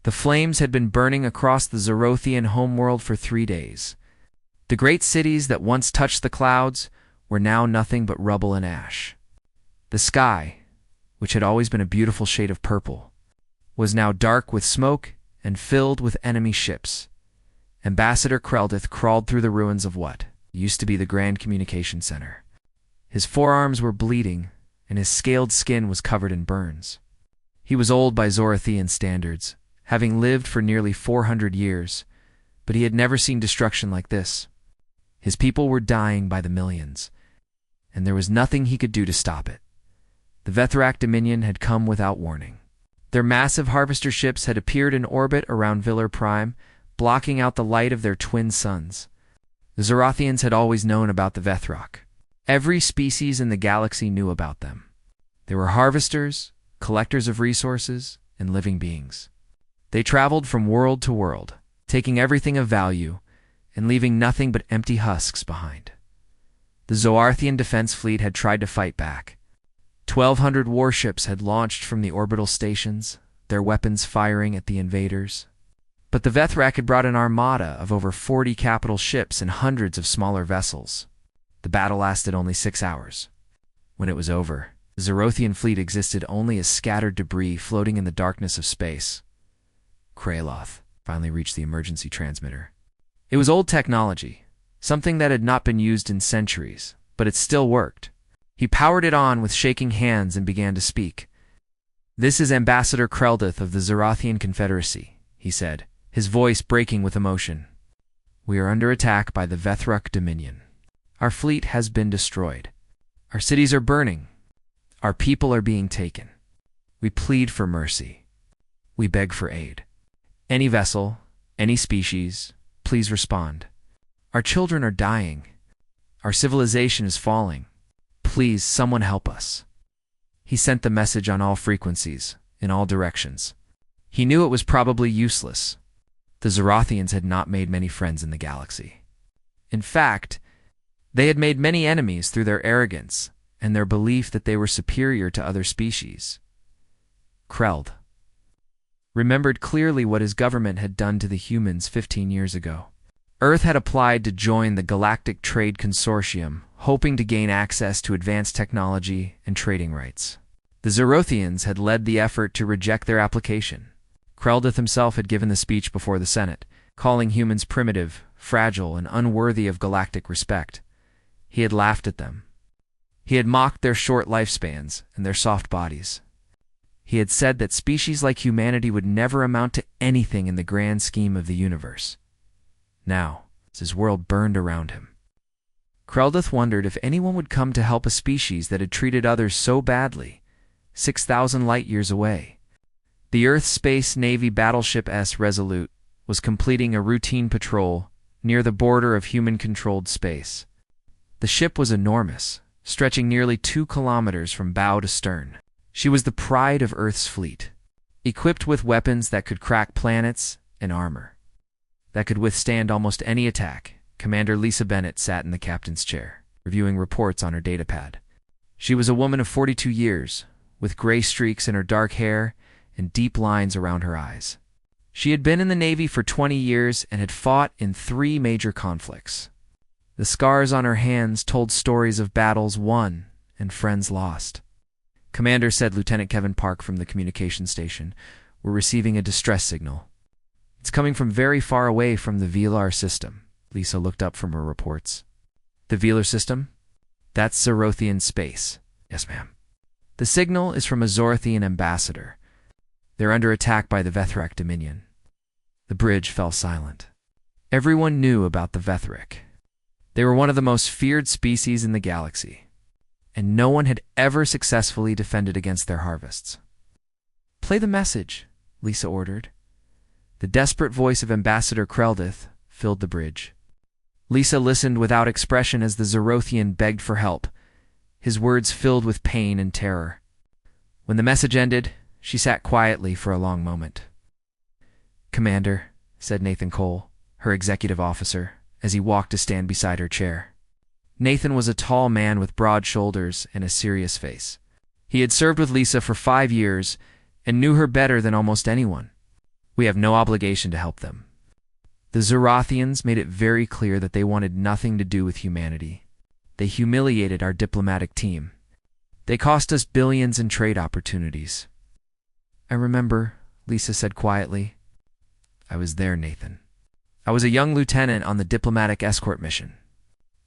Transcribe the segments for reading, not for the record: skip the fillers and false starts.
The flames had been burning across the Zorothian homeworld for 3 days. The great cities that once touched the clouds were now nothing but rubble and ash. The sky, which had always been a beautiful shade of purple, was now dark with smoke and filled with enemy ships. Ambassador Kreldith crawled through the ruins of what used to be the Grand Communication Center. His forearms were bleeding, and his scaled skin was covered in burns. He was old by Zorathian standards, having lived for nearly 400 years, but he had never seen destruction like this. His people were dying by the millions, and there was nothing he could do to stop it. The Vethrak Dominion had come without warning. Their massive harvester ships had appeared in orbit around Villar Prime, blocking out the light of their twin suns. The Zorathians had always known about the Vethrak. Every species in the galaxy knew about them. They were harvesters, collectors of resources, and living beings. They traveled from world to world, taking everything of value and leaving nothing but empty husks behind. The Zorathian defense fleet had tried to fight back. 1,200 warships had launched from the orbital stations, their weapons firing at the invaders. But the Vethrak had brought an armada of over 40 capital ships and hundreds of smaller vessels. The battle lasted only 6 hours. When it was over, the Zorothian fleet existed only as scattered debris floating in the darkness of space. Kraloth finally reached the emergency transmitter. It was old technology, something that had not been used in centuries, but it still worked. He powered it on with shaking hands and began to speak. "This is Ambassador Kreldith of the Zorathian Confederacy," he said, his voice breaking with emotion. "We are under attack by the Vethrak Dominion. Our fleet has been destroyed. Our cities are burning. Our people are being taken. We plead for mercy. We beg for aid. Any vessel, any species, please respond. Our children are dying. Our civilization is falling. Please, someone help us." He sent the message on all frequencies, in all directions. He knew it was probably useless. The Zorathians had not made many friends in the galaxy. In fact, they had made many enemies through their arrogance and their belief that they were superior to other species. Kreld remembered clearly what his government had done to the humans 15 years ago. Earth had applied to join the Galactic Trade Consortium, hoping to gain access to advanced technology and trading rights. The Zorothians had led the effort to reject their application. Kreldith himself had given the speech before the Senate, calling humans primitive, fragile, and unworthy of galactic respect. He had laughed at them. He had mocked their short lifespans and their soft bodies. He had said that species like humanity would never amount to anything in the grand scheme of the universe. Now, as his world burned around him, Kreldith wondered if anyone would come to help a species that had treated others so badly, 6,000 light-years away. The Earth Space Navy Battleship S Resolute was completing a routine patrol near the border of human-controlled space. The ship was enormous, stretching nearly 2 kilometers from bow to stern. She was the pride of Earth's fleet, equipped with weapons that could crack planets and armor that could withstand almost any attack. Commander Lisa Bennett sat in the captain's chair, reviewing reports on her datapad. She was a woman of 42 years, with gray streaks in her dark hair and deep lines around her eyes. She had been in the Navy for 20 years and had fought in 3 major conflicts. The scars on her hands told stories of battles won and friends lost. "Commander," said Lieutenant Kevin Park from the communication station, "we're receiving a distress signal. It's coming from very far away from the Villar system." Lisa looked up from her reports. "The Villar system? That's Zorothian space." "Yes, ma'am." "The signal is from a Zorathian ambassador. They're under attack by the Vethrak Dominion." The bridge fell silent. Everyone knew about the Vethrak. They were one of the most feared species in the galaxy, and no one had ever successfully defended against their harvests. "Play the message," Lisa ordered. The desperate voice of Ambassador Kreldith filled the bridge. Lisa listened without expression as the Zorothian begged for help, his words filled with pain and terror. When the message ended, she sat quietly for a long moment. "Commander," said Nathan Cole, her executive officer, as he walked to stand beside her chair. Nathan was a tall man with broad shoulders and a serious face. He had served with Lisa for 5 years and knew her better than almost anyone. We have no obligation to help them. The Zorathians made it very clear that they wanted nothing to do with humanity. They humiliated our diplomatic team. They cost us billions in trade opportunities. I remember, Lisa said quietly. I was there, Nathan. I was a young lieutenant on the diplomatic escort mission.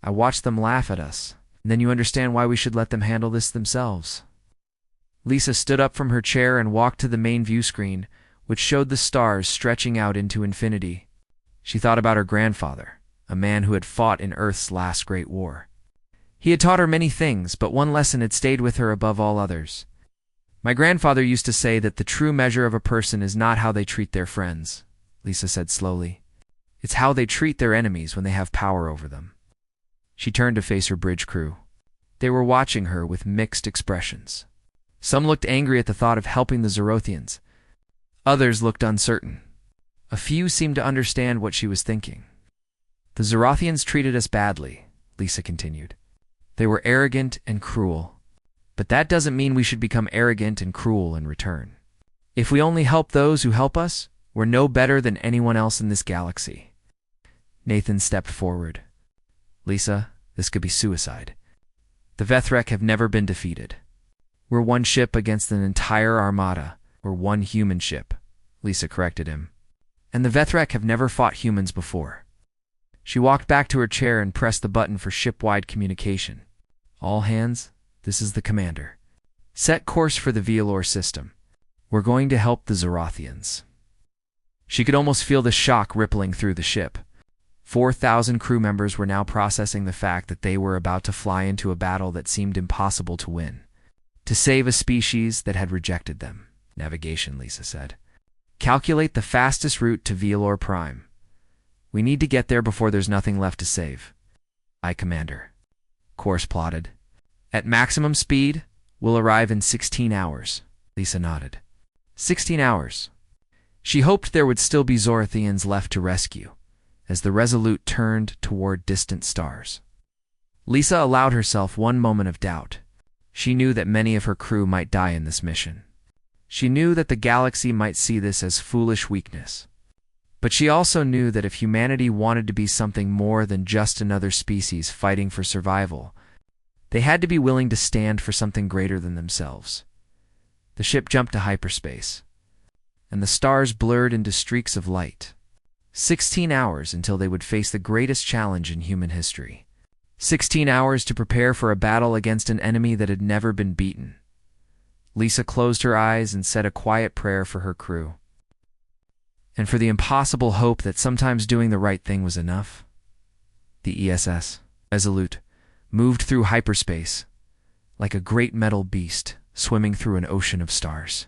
I watched them laugh at us, and then you understand why we should let them handle this themselves. Lisa stood up from her chair and walked to the main view screen, which showed the stars stretching out into infinity. She thought about her grandfather, a man who had fought in Earth's last great war. He had taught her many things, but one lesson had stayed with her above all others. My grandfather used to say that the true measure of a person is not how they treat their friends, Lisa said slowly. It's how they treat their enemies when they have power over them. She turned to face her bridge crew. They were watching her with mixed expressions. Some looked angry at the thought of helping the Zorathians. Others looked uncertain. A few seemed to understand what she was thinking. The Zorathians treated us badly, Lisa continued. They were arrogant and cruel. But that doesn't mean we should become arrogant and cruel in return. If we only help those who help us, we're no better than anyone else in this galaxy. Nathan stepped forward. Lisa, this could be suicide. The Vethrek have never been defeated. We're one ship against an entire armada, or one human ship, Lisa corrected him. And the Vethrek have never fought humans before. She walked back to her chair and pressed the button for ship-wide communication. All hands, this is the commander. Set course for the Velor system. We're going to help the Zorathians. She could almost feel the shock rippling through the ship. 4,000 crew members were now processing the fact that they were about to fly into a battle that seemed impossible to win. To save a species that had rejected them. Navigation, Lisa said. Calculate the fastest route to Velor Prime. We need to get there before there's nothing left to save. Aye, Commander. Course plotted. At maximum speed, we'll arrive in 16 hours, Lisa nodded. 16 hours. She hoped there would still be Zorathians left to rescue, as the Resolute turned toward distant stars. Lisa allowed herself one moment of doubt. She knew that many of her crew might die in this mission. She knew that the galaxy might see this as foolish weakness. But she also knew that if humanity wanted to be something more than just another species fighting for survival, they had to be willing to stand for something greater than themselves. The ship jumped to hyperspace, and the stars blurred into streaks of light. 16 hours until they would face the greatest challenge in human history. 16 hours to prepare for a battle against an enemy that had never been beaten. Lisa closed her eyes and said a quiet prayer for her crew. And for the impossible hope that sometimes doing the right thing was enough. The ESS, Resolute, moved through hyperspace like a great metal beast swimming through an ocean of stars.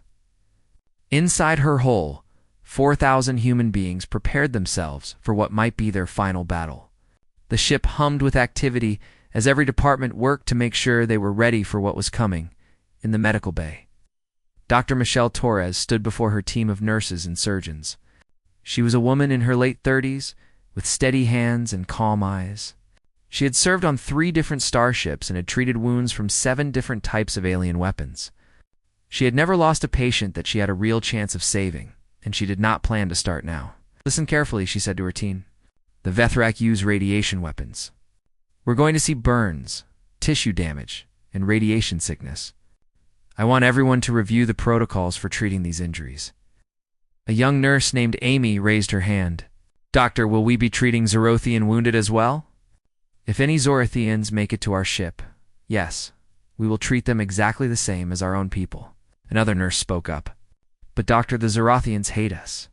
Inside her hull, 4,000 human beings prepared themselves for what might be their final battle. The ship hummed with activity as every department worked to make sure they were ready for what was coming. In the medical bay, Dr. Michelle Torres stood before her team of nurses and surgeons. She was a woman in her late 30s, with steady hands and calm eyes. She had served on 3 different starships and had treated wounds from 7 different types of alien weapons. She had never lost a patient that she had a real chance of saving, and she did not plan to start now. Listen carefully, she said to her team. The Vethrek use radiation weapons. We're going to see burns, tissue damage, and radiation sickness. I want everyone to review the protocols for treating these injuries. A young nurse named Amy raised her hand. Doctor, will we be treating Zorathian wounded as well? If any Zorathians make it to our ship, yes, we will treat them exactly the same as our own people. Another nurse spoke up. But doctor, the Zorathians hate us.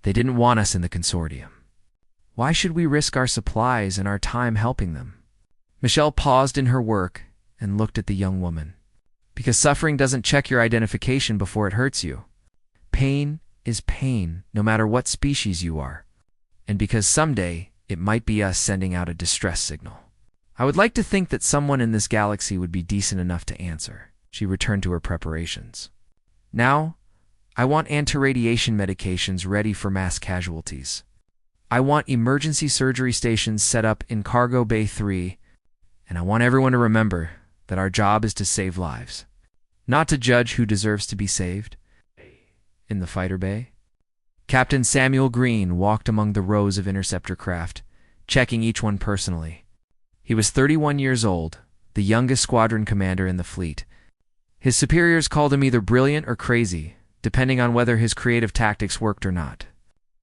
They didn't want us in the consortium. Why should we risk our supplies and our time helping them? Michelle paused in her work and looked at the young woman. Because suffering doesn't check your identification before it hurts you. Pain is pain, no matter what species you are. And because someday, it might be us sending out a distress signal. I would like to think that someone in this galaxy would be decent enough to answer. She returned to her preparations. Now, I want anti-radiation medications ready for mass casualties. I want emergency surgery stations set up in Cargo Bay 3, and I want everyone to remember that our job is to save lives, not to judge who deserves to be saved. In the fighter bay, Captain Samuel Green walked among the rows of interceptor craft, checking each one personally. He was 31 years old, the youngest squadron commander in the fleet. His superiors called him either brilliant or crazy, depending on whether his creative tactics worked or not.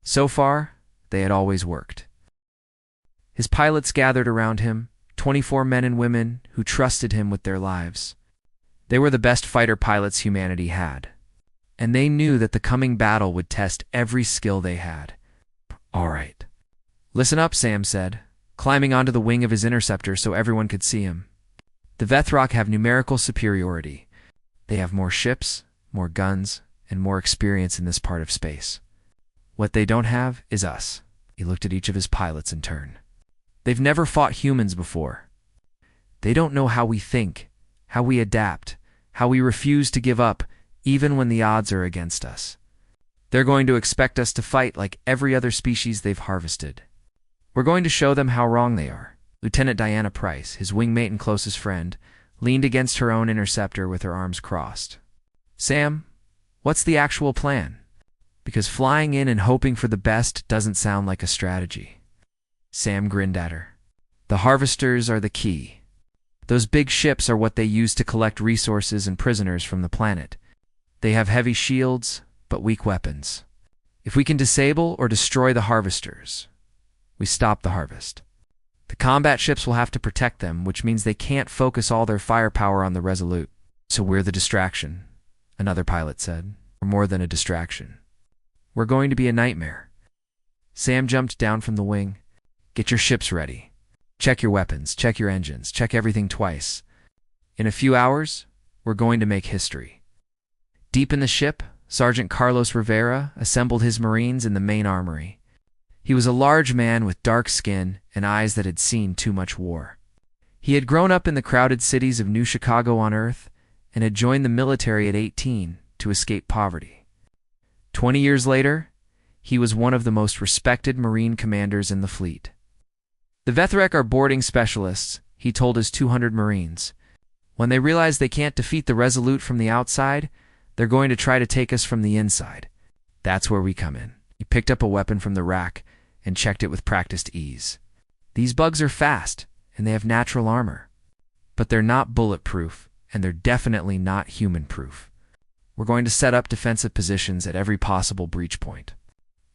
So far, they had always worked. His pilots gathered around him, 24 men and women who trusted him with their lives. They were the best fighter pilots humanity had, and they knew that the coming battle would test every skill they had. "All right. Listen up," Sam said, climbing onto the wing of his interceptor so everyone could see him. "The Vethrok have numerical superiority. They have more ships, more guns, and more experience in this part of space. What they don't have is us." He looked at each of his pilots in turn. "They've never fought humans before. They don't know how we think, how we adapt, how we refuse to give up, even when the odds are against us. They're going to expect us to fight like every other species they've harvested. We're going to show them how wrong they are." Lieutenant Diana Price, his wingmate and closest friend, leaned against her own interceptor with her arms crossed. "Sam, what's the actual plan? Because flying in and hoping for the best doesn't sound like a strategy." Sam grinned at her. "The harvesters are the key. Those big ships are what they use to collect resources and prisoners from the planet. They have heavy shields, but weak weapons. If we can disable or destroy the harvesters, we stop the harvest. The combat ships will have to protect them, which means they can't focus all their firepower on the Resolute. So we're the distraction," another pilot said. "We're more than a distraction. We're going to be a nightmare." Sam jumped down from the wing. "Get your ships ready. Check your weapons, check your engines, check everything twice. In a few hours, we're going to make history." Deep in the ship, Sergeant Carlos Rivera assembled his Marines in the main armory. He was a large man with dark skin and eyes that had seen too much war. He had grown up in the crowded cities of New Chicago on Earth and had joined the military at 18 to escape poverty. 20 years later, he was one of the most respected Marine commanders in the fleet. "The Vethrek are boarding specialists," he told his 200 Marines. "When they realize they can't defeat the Resolute from the outside, they're going to try to take us from the inside. That's where we come in." He picked up a weapon from the rack and checked it with practiced ease. "These bugs are fast, and they have natural armor. But they're not bulletproof, and they're definitely not human-proof. We're going to set up defensive positions at every possible breach point.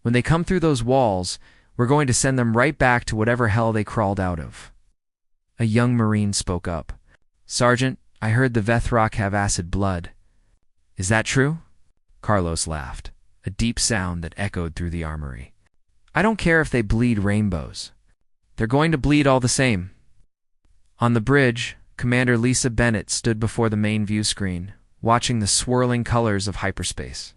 When they come through those walls, we're going to send them right back to whatever hell they crawled out of." A young Marine spoke up. "Sergeant, I heard the Vethrok have acid blood. Is that true?" Carlos laughed, a deep sound that echoed through the armory. "I don't care if they bleed rainbows. They're going to bleed all the same." On the bridge, Commander Lisa Bennett stood before the main view screen, watching the swirling colors of hyperspace.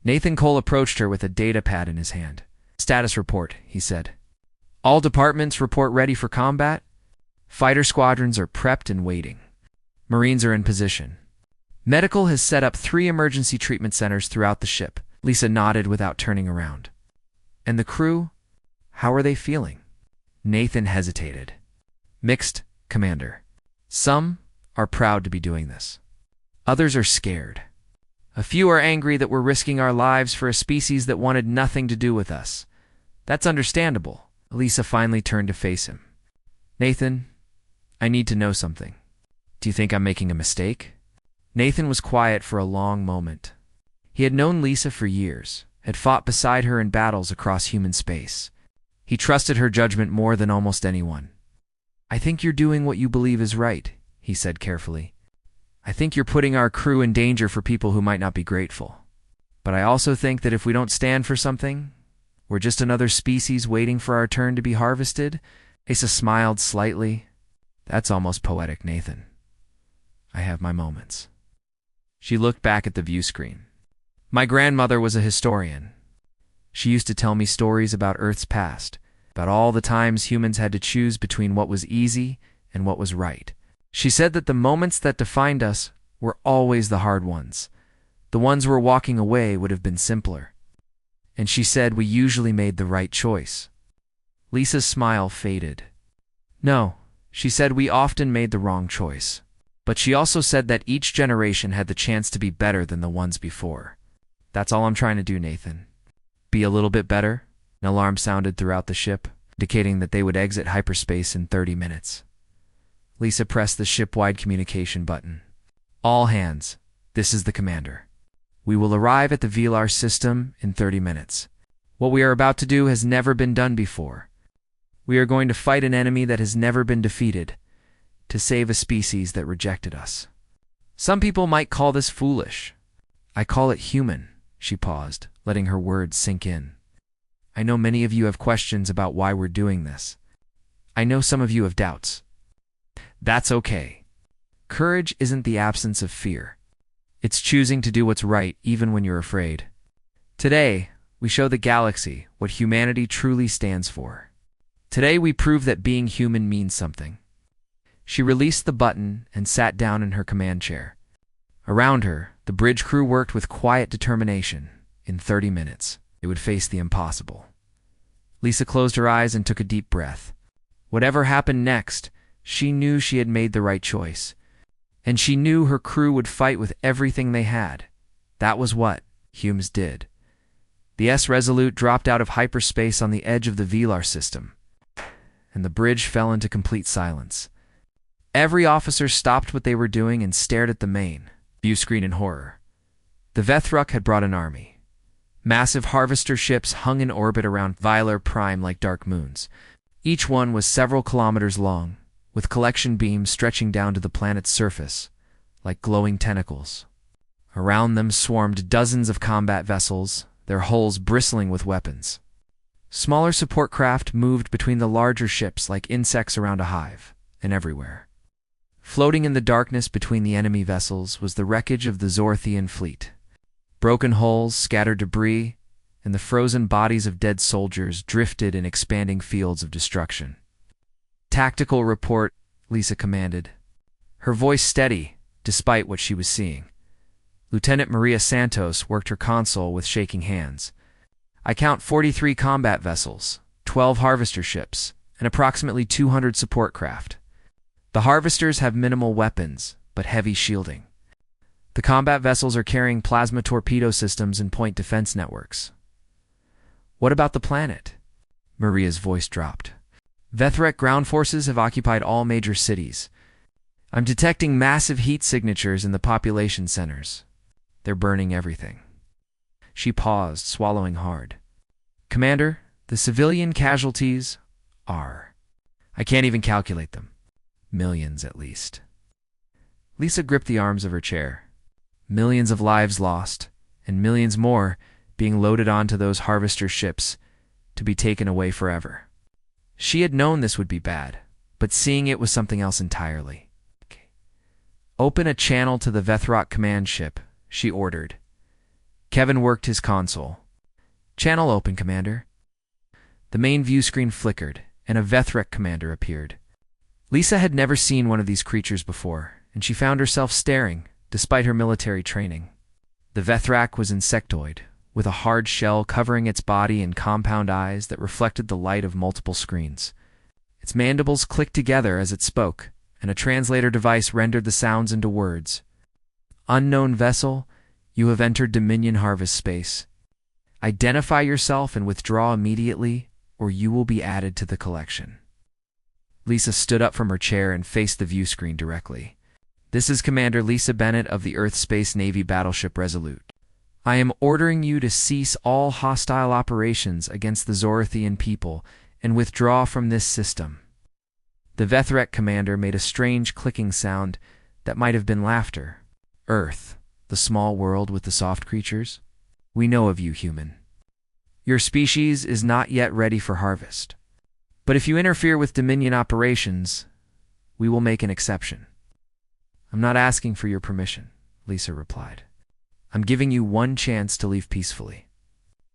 Nathan Cole approached her with a data pad in his hand. "Status report," he said. "All departments report ready for combat. Fighter squadrons are prepped and waiting. Marines are in position. Medical has set up 3 emergency treatment centers throughout the ship." Lisa nodded without turning around. "And the crew? How are they feeling?" Nathan hesitated. "Mixed, Commander. Some are proud to be doing this. Others are scared. A few are angry that we're risking our lives for a species that wanted nothing to do with us. That's understandable." Lisa finally turned to face him. "Nathan, I need to know something. Do you think I'm making a mistake?" Nathan was quiet for a long moment. He had known Lisa for years, had fought beside her in battles across human space. He trusted her judgment more than almost anyone. "I think you're doing what you believe is right," he said carefully. "I think you're putting our crew in danger for people who might not be grateful. But I also think that if we don't stand for something, we're just another species waiting for our turn to be harvested." Asa smiled slightly. "That's almost poetic, Nathan. I have my moments." She looked back at the view screen. "My grandmother was a historian. She used to tell me stories about Earth's past, about all the times humans had to choose between what was easy and what was right. She said that the moments that defined us were always the hard ones. The ones where walking away would have been simpler. And she said we usually made the right choice." Lisa's smile faded. "No, she said we often made the wrong choice. But she also said that each generation had the chance to be better than the ones before. That's all I'm trying to do, Nathan. Be a little bit better? An alarm sounded throughout the ship, indicating that they would exit hyperspace in 30 minutes. Lisa pressed the ship-wide communication button. All hands, this is the commander. We will arrive at the VLAR system in 30 minutes. What we are about to do has never been done before. We are going to fight an enemy that has never been defeated, to save a species that rejected us. Some people might call this foolish. I call it human. She paused, letting her words sink in. I know many of you have questions about why we're doing this. I know some of you have doubts. That's okay. Courage isn't the absence of fear. It's choosing to do what's right even when you're afraid. Today, we show the galaxy what humanity truly stands for. Today we prove that being human means something. She released the button and sat down in her command chair. Around her, the bridge crew worked with quiet determination. In 30 minutes, they would face the impossible. Lisa closed her eyes and took a deep breath. Whatever happened next, she knew she had made the right choice. And she knew her crew would fight with everything they had. That was what humans did. The S Resolute dropped out of hyperspace on the edge of the VLAR system, and the bridge fell into complete silence. Every officer stopped what they were doing and stared at the main view screen in horror. The Vethruk had brought an army. Massive harvester ships hung in orbit around Vilar Prime like dark moons. Each one was several kilometers long, with collection beams stretching down to the planet's surface, like glowing tentacles. Around them swarmed dozens of combat vessels, their hulls bristling with weapons. Smaller support craft moved between the larger ships like insects around a hive, and everywhere. Floating in the darkness between the enemy vessels was the wreckage of the Zorathian fleet. Broken hulls, scattered debris, and the frozen bodies of dead soldiers drifted in expanding fields of destruction. Tactical report, Lisa commanded, her voice steady despite what she was seeing. Lieutenant Maria Santos worked her console with shaking hands. I count 43 combat vessels, 12 harvester ships, and approximately 200 support craft. The harvesters have minimal weapons, but heavy shielding. The combat vessels are carrying plasma torpedo systems and point defense networks. What about the planet? Maria's voice dropped. Vethrek ground forces have occupied all major cities. I'm detecting massive heat signatures in the population centers. They're burning everything. She paused, swallowing hard. Commander, the civilian casualties are... I can't even calculate them. Millions, at least. Lisa gripped the arms of her chair. Millions of lives lost, and millions more being loaded onto those harvester ships to be taken away forever. She had known this would be bad, but seeing it was something else entirely. Open a channel to the Vethrok command ship, she ordered. Kevin worked his console. Channel open, Commander. The main view screen flickered, and a Vethrek commander appeared. Lisa had never seen one of these creatures before, and she found herself staring, despite her military training. The Vethrak was insectoid, with a hard shell covering its body and compound eyes that reflected the light of multiple screens. Its mandibles clicked together as it spoke, and a translator device rendered the sounds into words. Unknown vessel, you have entered Dominion Harvest Space. Identify yourself and withdraw immediately, or you will be added to the collection. Lisa stood up from her chair and faced the view screen directly. This is Commander Lisa Bennett of the Earth Space Navy Battleship Resolute. I am ordering you to cease all hostile operations against the Zorathian people and withdraw from this system. The Vethrek commander made a strange clicking sound that might have been laughter. Earth, the small world with the soft creatures. We know of you, human. Your species is not yet ready for harvest. But if you interfere with Dominion operations, we will make an exception. I'm not asking for your permission, Lisa replied. I'm giving you one chance to leave peacefully.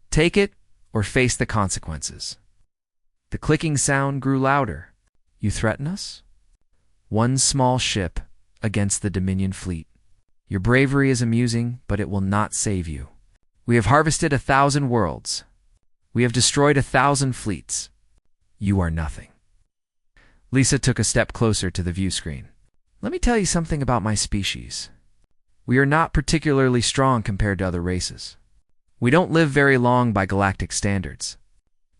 Take it or face the consequences. The clicking sound grew louder. You threaten us? One small ship against the Dominion fleet. Your bravery is amusing, but it will not save you. We have harvested 1,000 worlds. We have destroyed 1,000 fleets. You are nothing. Lisa took a step closer to the view screen. Let me tell you something about my species. We are not particularly strong compared to other races. We don't live very long by galactic standards.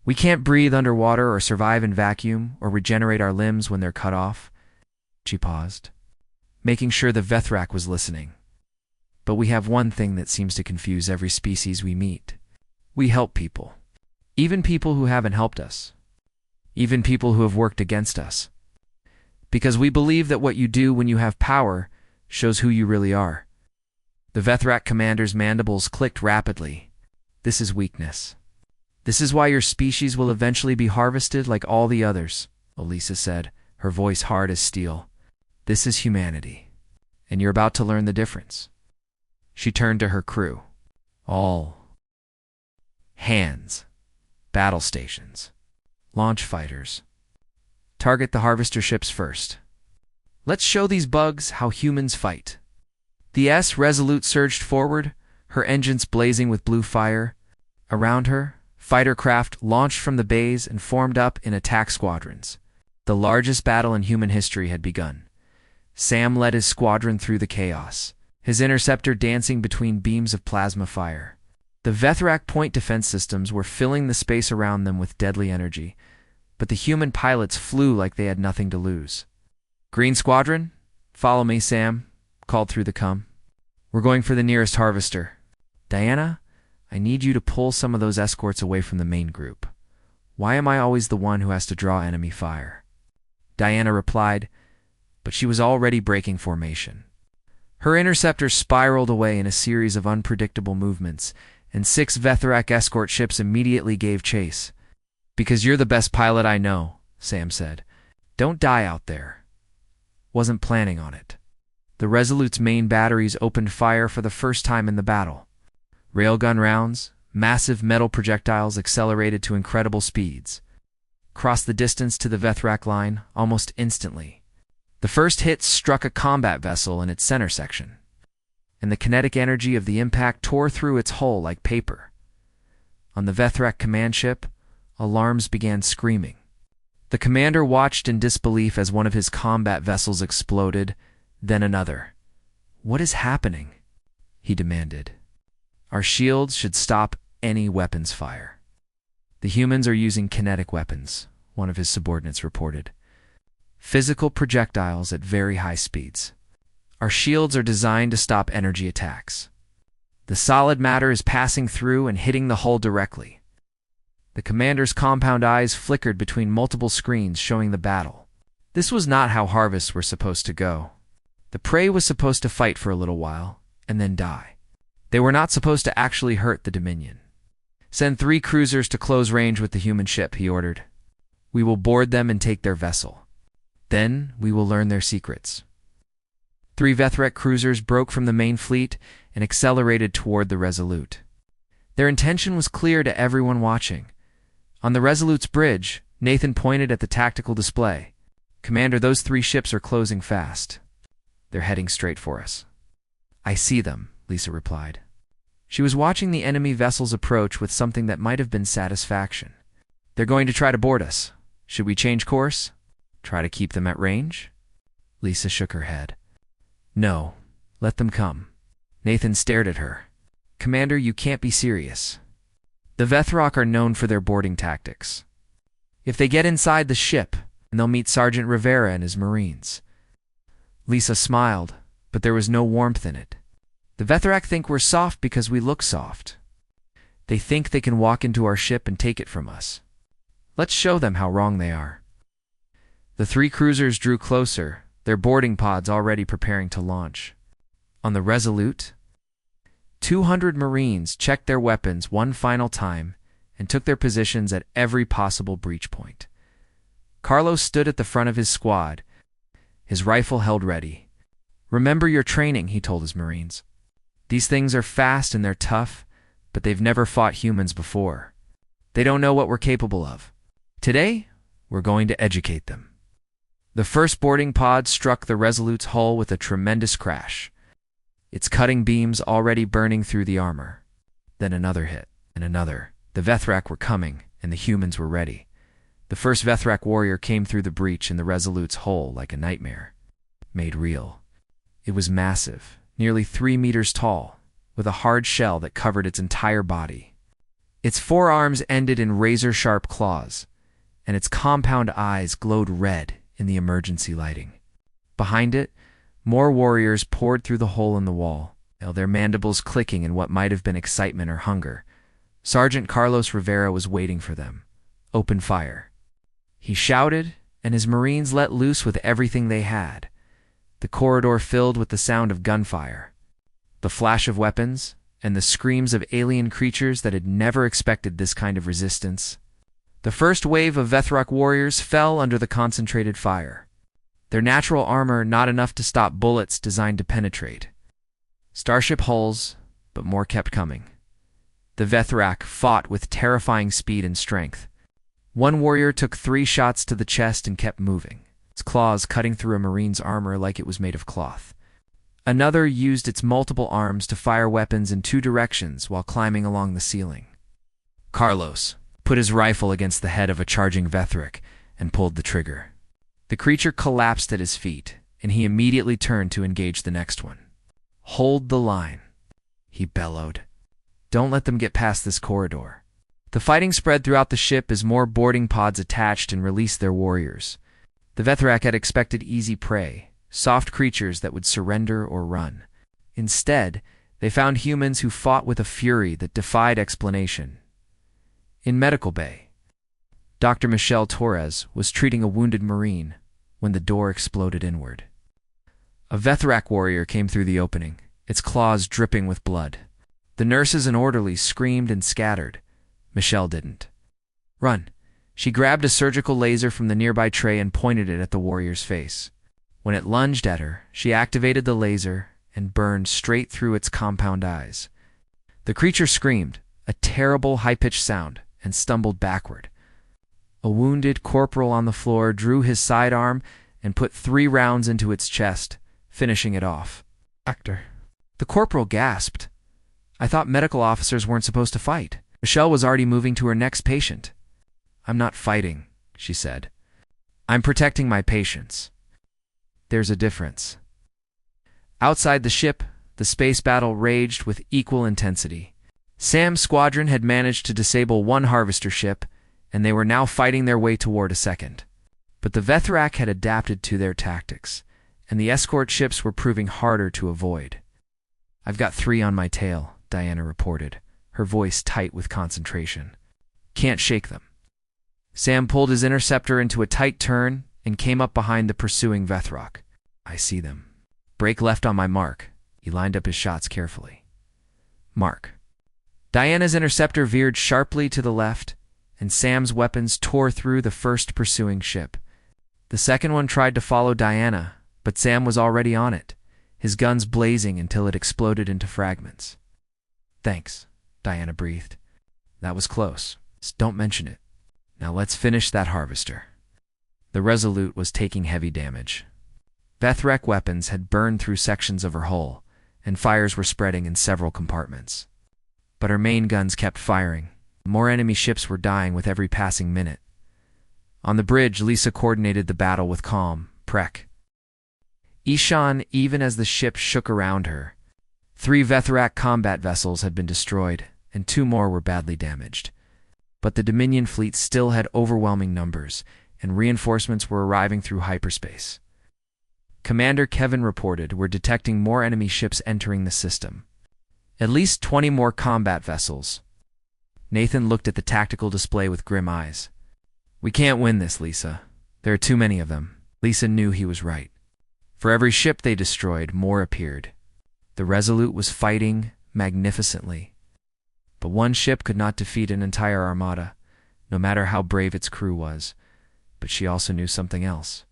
We can't breathe underwater or survive in vacuum or regenerate our limbs when they're cut off. She paused, making sure the Vethrak was listening. But we have one thing that seems to confuse every species we meet. We help people. Even people who haven't helped us. Even people who have worked against us. Because we believe that what you do when you have power shows who you really are. The Vethrak commander's mandibles clicked rapidly. This is weakness. This is why your species will eventually be harvested like all the others, Elisa said, her voice hard as steel. This is humanity, and you're about to learn the difference. She turned to her crew. All hands, battle stations, launch fighters. Target the harvester ships first. Let's show these bugs how humans fight. The S Resolute surged forward, her engines blazing with blue fire. Around her, fighter craft launched from the bays and formed up in attack squadrons. The largest battle in human history had begun. Sam led his squadron through the chaos, his interceptor dancing between beams of plasma fire. The Vethrak point defense systems were filling the space around them with deadly energy, but the human pilots flew like they had nothing to lose. Green Squadron, follow me, Sam called through the cum. We're going for the nearest harvester. Diana, I need you to pull some of those escorts away from the main group. Why am I always the one who has to draw enemy fire? Diana replied, but she was already breaking formation. Her interceptor spiraled away in a series of unpredictable movements, and 6 Vethrak escort ships immediately gave chase. Because you're the best pilot I know, Sam said. Don't die out there. Wasn't planning on it. The Resolute's main batteries opened fire for the first time in the battle. Railgun rounds, massive metal projectiles accelerated to incredible speeds, crossed the distance to the Vethrak line almost instantly. The first hit struck a combat vessel in its center section, and the kinetic energy of the impact tore through its hull like paper. On the Vethrak command ship, alarms began screaming. The commander watched in disbelief as one of his combat vessels exploded, then another. What is happening? He demanded. Our shields should stop any weapons fire. The humans are using kinetic weapons, one of his subordinates reported. Physical projectiles at very high speeds. Our shields are designed to stop energy attacks. The solid matter is passing through and hitting the hull directly. The commander's compound eyes flickered between multiple screens showing the battle. This was not how harvests were supposed to go. The prey was supposed to fight for a little while, and then die. They were not supposed to actually hurt the Dominion. Send 3 cruisers to close range with the human ship, he ordered. We will board them and take their vessel. Then we will learn their secrets. 3 Vethrak cruisers broke from the main fleet and accelerated toward the Resolute. Their intention was clear to everyone watching. On the Resolute's bridge, Nathan pointed at the tactical display. Commander, those 3 ships are closing fast. They're heading straight for us. I see them, Lisa replied. She was watching the enemy vessels approach with something that might have been satisfaction. They're going to try to board us. Should we change course? Try to keep them at range? Lisa shook her head. No, let them come. Nathan stared at her. Commander, you can't be serious. The Vethrak are known for their boarding tactics. If they get inside the ship, they'll meet Sergeant Rivera and his Marines. Lisa smiled, but there was no warmth in it. The Vethrak think we're soft because we look soft. They think they can walk into our ship and take it from us. Let's show them how wrong they are. The 3 cruisers drew closer, their boarding pods already preparing to launch. On the Resolute, 200 Marines checked their weapons one final time and took their positions at every possible breach point. Carlos stood at the front of his squad, his rifle held ready. Remember your training, he told his Marines. These things are fast and they're tough, but they've never fought humans before. They don't know what we're capable of. Today, we're going to educate them. The first boarding pod struck the Resolute's hull with a tremendous crash, its cutting beams already burning through the armor. Then another hit, and another. The Vethrak were coming, and the humans were ready. The first Vethrak warrior came through the breach in the Resolute's hull like a nightmare, made real. It was massive, nearly 3 meters tall, with a hard shell that covered its entire body. Its forearms ended in razor-sharp claws, and its compound eyes glowed red in the emergency lighting. Behind it, more warriors poured through the hole in the wall, their mandibles clicking in what might have been excitement or hunger. Sergeant Carlos Rivera was waiting for them. Open fire. He shouted, and his Marines let loose with everything they had. The corridor filled with the sound of gunfire, the flash of weapons, and the screams of alien creatures that had never expected this kind of resistance. The first wave of Vethrok warriors fell under the concentrated fire. Their natural armor not enough to stop bullets designed to penetrate. Starship hulls, but more kept coming. The Vethrok fought with terrifying speed and strength. One warrior took 3 shots to the chest and kept moving, its claws cutting through a Marine's armor like it was made of cloth. Another used its multiple arms to fire weapons in 2 directions while climbing along the ceiling. Carlos put his rifle against the head of a charging Vethrok and pulled the trigger. The creature collapsed at his feet, and he immediately turned to engage the next one. "Hold the line," he bellowed. "Don't let them get past this corridor." The fighting spread throughout the ship as more boarding pods attached and released their warriors. The Vethrok had expected easy prey, soft creatures that would surrender or run. Instead, they found humans who fought with a fury that defied explanation. In Medical Bay, Dr. Michelle Torres was treating a wounded Marine when the door exploded inward. A Vethrok warrior came through the opening, its claws dripping with blood. The nurses and orderlies screamed and scattered. Michelle didn't. "Run." She grabbed a surgical laser from the nearby tray and pointed it at the warrior's face. When it lunged at her, she activated the laser and burned straight through its compound eyes. The creature screamed, a terrible high-pitched sound, and stumbled backward. A wounded corporal on the floor drew his sidearm and put 3 rounds into its chest, finishing it off. "Doctor." The corporal gasped. "I thought medical officers weren't supposed to fight." Michelle was already moving to her next patient. "I'm not fighting," she said. "I'm protecting my patients." There's a difference. Outside the ship, the space battle raged with equal intensity. Sam's squadron had managed to disable 1 harvester ship, and they were now fighting their way toward a second. But the Vethrok had adapted to their tactics, and the escort ships were proving harder to avoid. "I've got 3 on my tail," Diana reported, her voice tight with concentration. "Can't shake them." Sam pulled his interceptor into a tight turn and came up behind the pursuing Vethrok. "I see them." "Break left on my mark." He lined up his shots carefully. "Mark." Diana's interceptor veered sharply to the left, and Sam's weapons tore through the first pursuing ship. The second one tried to follow Diana, but Sam was already on it, his guns blazing until it exploded into fragments. "Thanks," Diana breathed. "That was close. Just don't mention it. Now let's finish that harvester." The Resolute was taking heavy damage. Vethrok weapons had burned through sections of her hull, and fires were spreading in several compartments. But her main guns kept firing. More enemy ships were dying with every passing minute. On the bridge, Lisa coordinated the battle with calm, Prek. Ishan, even as the ship shook around her. 3 Vethrok combat vessels had been destroyed, and 2 more were badly damaged. But the Dominion fleet still had overwhelming numbers, and reinforcements were arriving through hyperspace. Commander Kevin reported we're detecting more enemy ships entering the system. At least 20 more combat vessels. Nathan looked at the tactical display with grim eyes. "We can't win this, Lisa. There are too many of them." Lisa knew he was right. For every ship they destroyed, more appeared. The Resolute was fighting magnificently. But one ship could not defeat an entire armada, no matter how brave its crew was. But she also knew something else.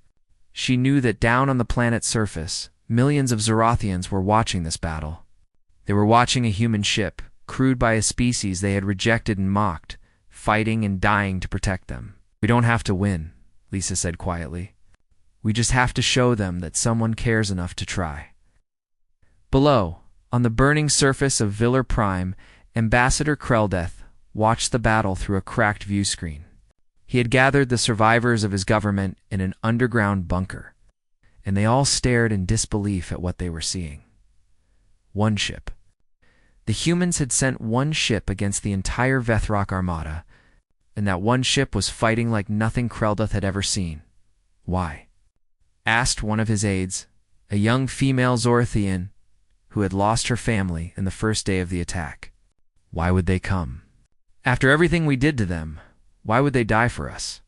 She knew that down on the planet's surface, millions of Zorathians were watching this battle. They were watching a human ship, crewed by a species they had rejected and mocked, fighting and dying to protect them. "We don't have to win," Lisa said quietly. "We just have to show them that someone cares enough to try." Below, on the burning surface of Villar Prime, Ambassador Kreldeth watched the battle through a cracked view screen. He had gathered the survivors of his government in an underground bunker, and they all stared in disbelief at what they were seeing. One ship, The humans had sent one ship against the entire Vethrock armada, and that one ship was fighting like nothing Krelduth had ever seen. Why? Asked one of his aides, a young female Zorathian who had lost her family in the first day of the attack. Why would they come? After everything we did to them, why would they die for us?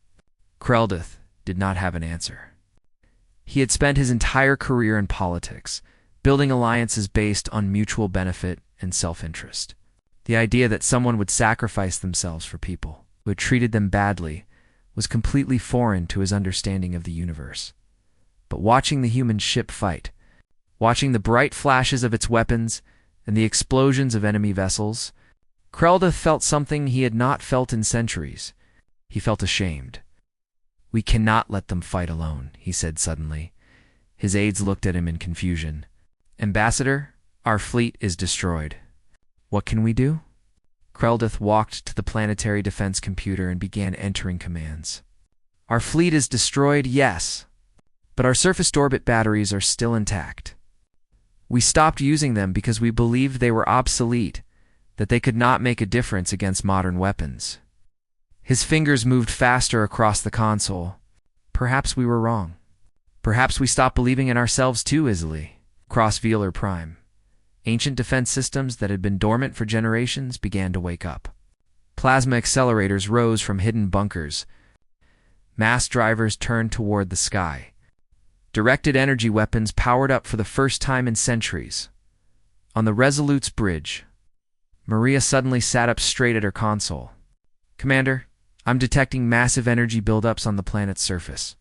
Krelduth did not have an answer. He had spent his entire career in politics, building alliances based on mutual benefit and self-interest. The idea that someone would sacrifice themselves for people who had treated them badly was completely foreign to his understanding of the universe. But watching the human ship fight, watching the bright flashes of its weapons and the explosions of enemy vessels, Krelduth felt something he had not felt in centuries. He felt ashamed. "We cannot let them fight alone," he said suddenly. His aides looked at him in confusion. "Ambassador, our fleet is destroyed. What can we do?" Krelduth walked to the planetary defense computer and began entering commands. "Our fleet is destroyed, yes, but our surface orbit batteries are still intact. We stopped using them because we believed they were obsolete, that they could not make a difference against modern weapons." His fingers moved faster across the console. Perhaps we were wrong. Perhaps we stopped believing in ourselves too easily. Across Velar Prime, ancient defense systems that had been dormant for generations began to wake up. Plasma accelerators rose from hidden bunkers. Mass drivers turned toward the sky. Directed energy weapons powered up for the first time in centuries. On the Resolute's bridge, Maria suddenly sat up straight at her console. "Commander, I'm detecting massive energy buildups on the planet's surface."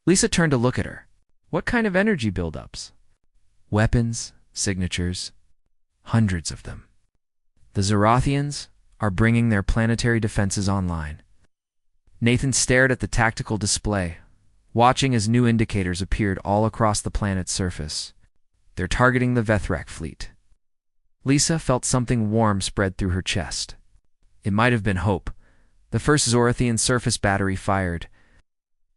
Lisa turned to look at her. "What kind of energy buildups?" "Weapons, signatures, hundreds of them. The Zorathians are bringing their planetary defenses online." Nathan stared at the tactical display, watching as new indicators appeared all across the planet's surface. "They're targeting the Vethrak fleet." Lisa felt something warm spread through her chest. It might have been hope. The first Zorathian surface battery fired,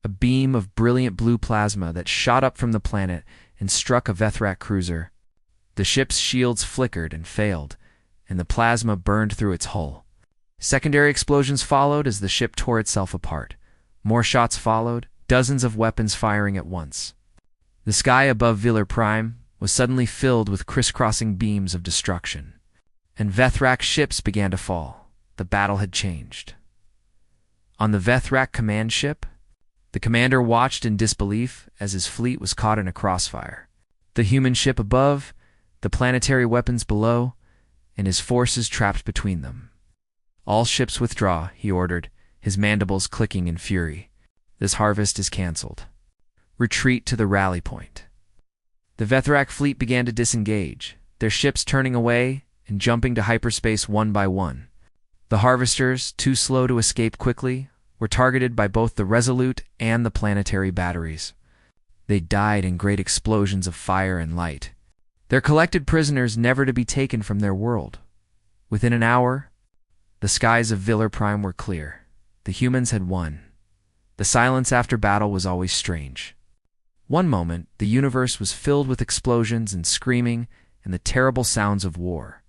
a beam of brilliant blue plasma that shot up from the planet and struck a Vethrak cruiser. The ship's shields flickered and failed, and the plasma burned through its hull. Secondary explosions followed as the ship tore itself apart. More shots followed, dozens of weapons firing at once. The sky above Velar Prime was suddenly filled with crisscrossing beams of destruction, and Vethrak ships began to fall. The battle had changed. On the Vethrak command ship, the commander watched in disbelief as his fleet was caught in a crossfire. The human ship above, the planetary weapons below, and his forces trapped between them. "All ships withdraw," he ordered, his mandibles clicking in fury. "This harvest is cancelled. Retreat to the rally point." The Vethrak fleet began to disengage, their ships turning away and jumping to hyperspace one by one. The harvesters, too slow to escape quickly, were targeted by both the Resolute and the planetary batteries. They died in great explosions of fire and light, their collected prisoners never to be taken from their world. Within an hour, the skies of Velar Prime were clear. The humans had won. The silence after battle was always strange. One moment, the universe was filled with explosions and screaming and the terrible sounds of war.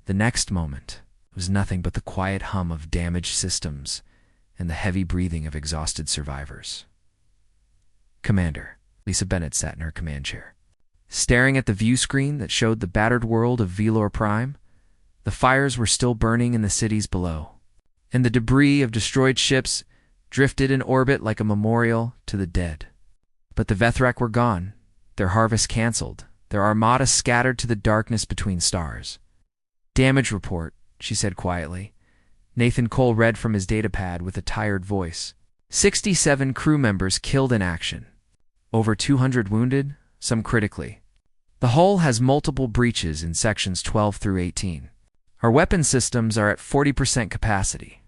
The next moment was nothing but the quiet hum of damaged systems and the heavy breathing of exhausted survivors. "Commander," Lisa Bennett sat in her command chair, staring at the view screen that showed the battered world of Velar Prime. The fires were still burning in the cities below, and the debris of destroyed ships drifted in orbit like a memorial to the dead. But the Vethrak were gone, their harvest cancelled, their armada scattered to the darkness between stars. "Damage report," she said quietly. Nathan Cole read from his datapad with a tired voice. 67 crew members killed in action. Over 200 wounded, some critically. The hull has multiple breaches in sections 12 through 18. Our weapon systems are at 40% capacity.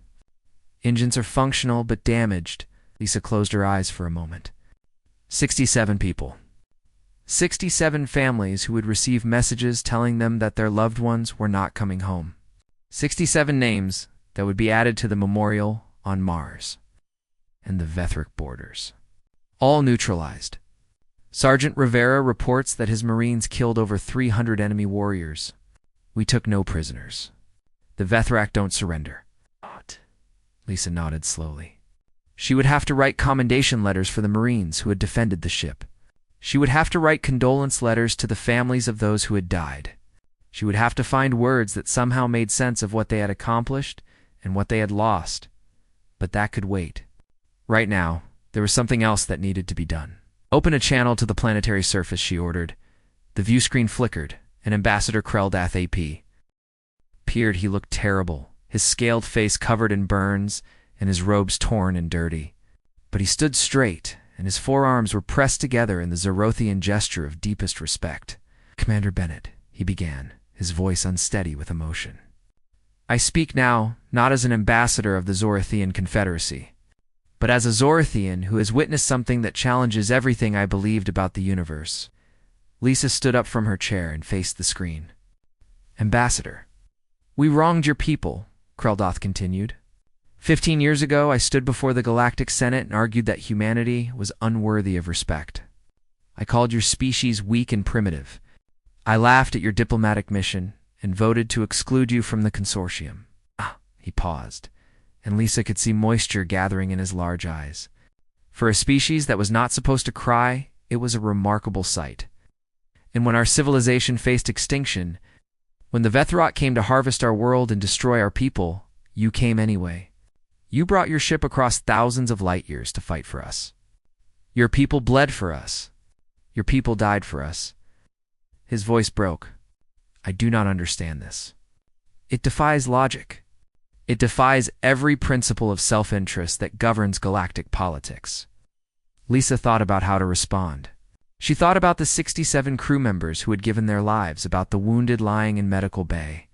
Engines are functional but damaged. Lisa closed her eyes for a moment. 67 people. 67 families who would receive messages telling them that their loved ones were not coming home. 67 names that would be added to the memorial on Mars and the Vethrak borders. All neutralized. Sergeant Rivera reports that his Marines killed over 300 enemy warriors. We took no prisoners. The Vethrak don't surrender. Lisa nodded slowly. She would have to write commendation letters for the Marines who had defended the ship. She would have to write condolence letters to the families of those who had died. She would have to find words that somehow made sense of what they had accomplished and what they had lost. But that could wait. Right now, there was something else that needed to be done. Open a channel to the planetary surface, she ordered. The view screen flickered, and Ambassador Kreldath AP appeared. He looked terrible, his scaled face covered in burns and his robes torn and dirty. But he stood straight, and his forearms were pressed together in the Zorothian gesture of deepest respect. Commander Bennett, he began, his voice unsteady with emotion. I speak now not as an ambassador of the Zorathian Confederacy, but as a Zorathian who has witnessed something that challenges everything I believed about the universe. Lisa stood up from her chair and faced the screen. Ambassador, we wronged your people, Kreldath continued. 15 years ago, I stood before the Galactic Senate and argued that humanity was unworthy of respect. I called your species weak and primitive. I laughed at your diplomatic mission and voted to exclude you from the consortium. He paused, and Lisa could see moisture gathering in his large eyes. For a species that was not supposed to cry, it was a remarkable sight. And when our civilization faced extinction, when the Vethrak came to harvest our world and destroy our people, you came anyway. You brought your ship across thousands of light years to fight for us. Your people bled for us. Your people died for us. His voice broke. I do not understand this. It defies logic. It defies every principle of self-interest that governs galactic politics. Lisa thought about how to respond. She thought about the 67 crew members who had given their lives, about the wounded lying in medical bay,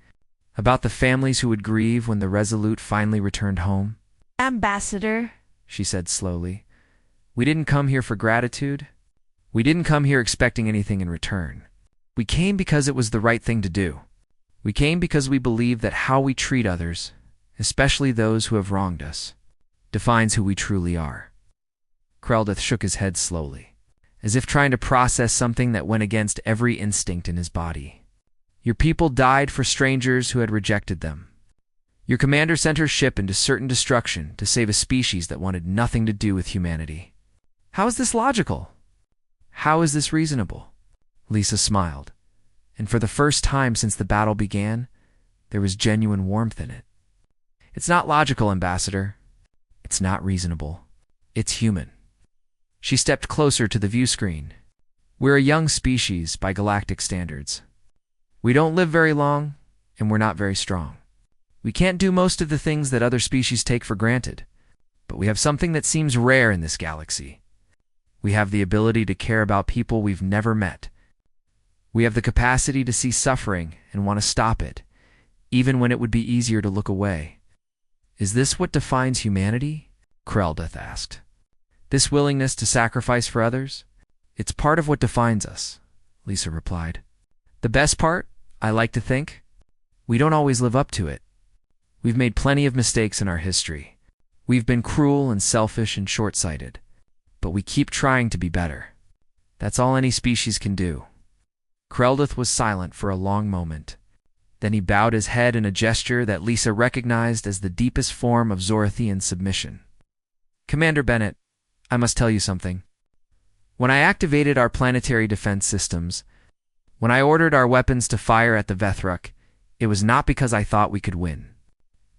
about the families who would grieve when the Resolute finally returned home. Ambassador, she said slowly, we didn't come here for gratitude. We didn't come here expecting anything in return. We came because it was the right thing to do. We came because we believe that how we treat others, especially those who have wronged us, defines who we truly are. Kreldath shook his head slowly, as if trying to process something that went against every instinct in his body. Your people died for strangers who had rejected them. Your commander sent her ship into certain destruction to save a species that wanted nothing to do with humanity. How is this logical? How is this reasonable? Lisa smiled, and for the first time since the battle began, there was genuine warmth in it. It's not logical, Ambassador. It's not reasonable. It's human. She stepped closer to the view screen. We're a young species by galactic standards. We don't live very long, and we're not very strong. We can't do most of the things that other species take for granted, but we have something that seems rare in this galaxy. We have the ability to care about people we've never met. We have the capacity to see suffering and want to stop it, even when it would be easier to look away. Is this what defines humanity? Kreldath asked. This willingness to sacrifice for others? It's part of what defines us, Lisa replied. The best part, I like to think, we don't always live up to it. We've made plenty of mistakes in our history. We've been cruel and selfish and short-sighted, but we keep trying to be better. That's all any species can do. Kreldath was silent for a long moment. Then he bowed his head in a gesture that Lisa recognized as the deepest form of Zorathian submission. Commander Bennett, I must tell you something. When I activated our planetary defense systems, when I ordered our weapons to fire at the Vethrak, it was not because I thought we could win.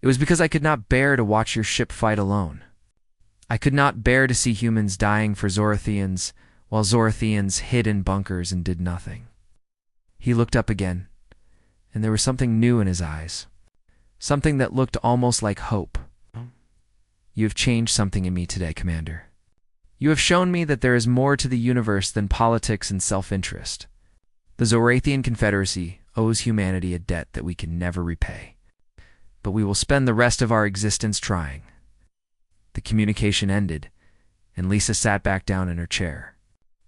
It was because I could not bear to watch your ship fight alone. I could not bear to see humans dying for Zorathians, while Zorathians hid in bunkers and did nothing. He looked up again, and there was something new in his eyes, something that looked almost like hope. You have changed something in me today, Commander. You have shown me that there is more to the universe than politics and self-interest. The Zorathian Confederacy owes humanity a debt that we can never repay. But we will spend the rest of our existence trying. The communication ended, and Lisa sat back down in her chair.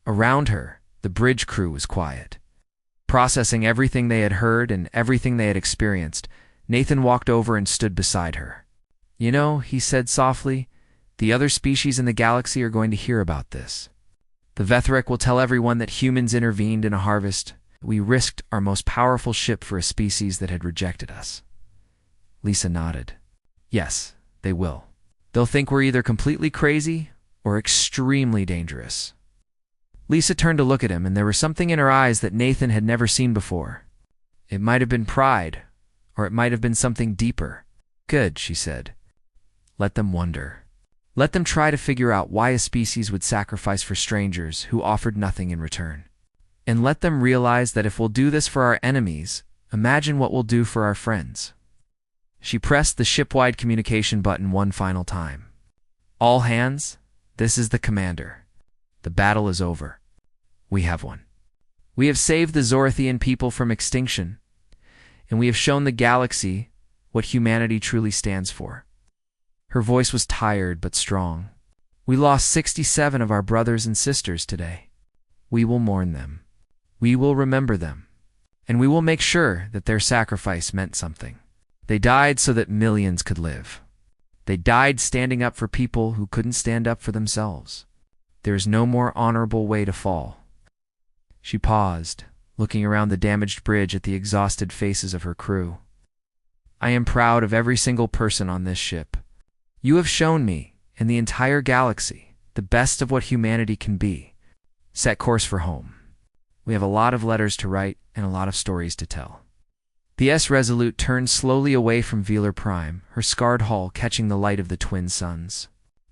Around her, the bridge crew was quiet. Processing everything they had heard and everything they had experienced, Nathan walked over and stood beside her. You know, he said softly, the other species in the galaxy are going to hear about this. The Vethrak will tell everyone that humans intervened in a harvest We risked our most powerful ship for a species that had rejected us. Lisa nodded. Yes, they will. They'll think we're either completely crazy or extremely dangerous. Lisa turned to look at him, and there was something in her eyes that Nathan had never seen before. It might have been pride, or it might have been something deeper. Good, she said. Let them wonder. Let them try to figure out why a species would sacrifice for strangers who offered nothing in return. And let them realize that if we'll do this for our enemies, imagine what we'll do for our friends. She pressed the ship-wide communication button one final time. All hands, this is the commander. The battle is over. We have won. We have saved the Zorathian people from extinction, and we have shown the galaxy what humanity truly stands for. Her voice was tired but strong. We lost 67 of our brothers and sisters today. We will mourn them. We will remember them. And we will make sure that their sacrifice meant something. They died so that millions could live. They died standing up for people who couldn't stand up for themselves. There is no more honorable way to fall. She paused, looking around the damaged bridge at the exhausted faces of her crew. I am proud of every single person on this ship. You have shown me, and the entire galaxy, the best of what humanity can be. Set course for home. We have a lot of letters to write and a lot of stories to tell. The S Resolute turned slowly away from Velar Prime, her scarred hull catching the light of the twin suns.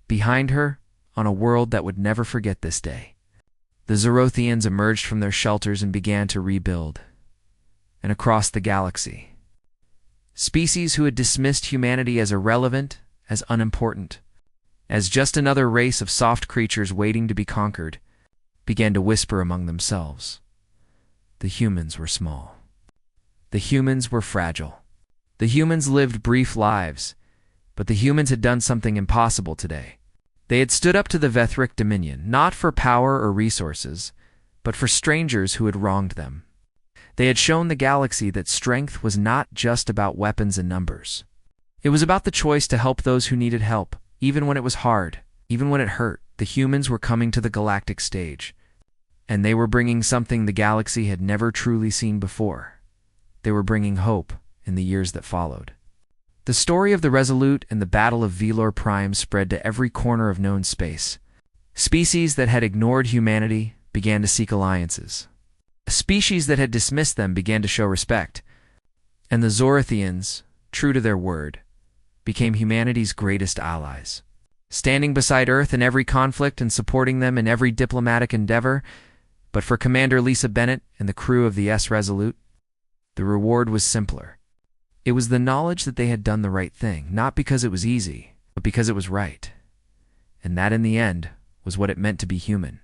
Behind her, on a world that would never forget this day, the Zorothians emerged from their shelters and began to rebuild. And across the galaxy, species who had dismissed humanity as irrelevant, as unimportant, as just another race of soft creatures waiting to be conquered, began to whisper among themselves. The humans were small. The humans were fragile. The humans lived brief lives, but the humans had done something impossible today. They had stood up to the Vethric Dominion, not for power or resources, but for strangers who had wronged them. They had shown the galaxy that strength was not just about weapons and numbers. It was about the choice to help those who needed help, even when it was hard, even when it hurt. The humans were coming to the galactic stage, and they were bringing something the galaxy had never truly seen before. They were bringing hope in the years that followed. The story of the Resolute and the Battle of Velar Prime spread to every corner of known space. Species that had ignored humanity began to seek alliances. Species that had dismissed them began to show respect. And the Zorathians, true to their word, became humanity's greatest allies. Standing beside Earth in every conflict and supporting them in every diplomatic endeavor. But for Commander Lisa Bennett and the crew of the S Resolute, the reward was simpler. It was the knowledge that they had done the right thing, not because it was easy, but because it was right. And that in the end was what it meant to be human.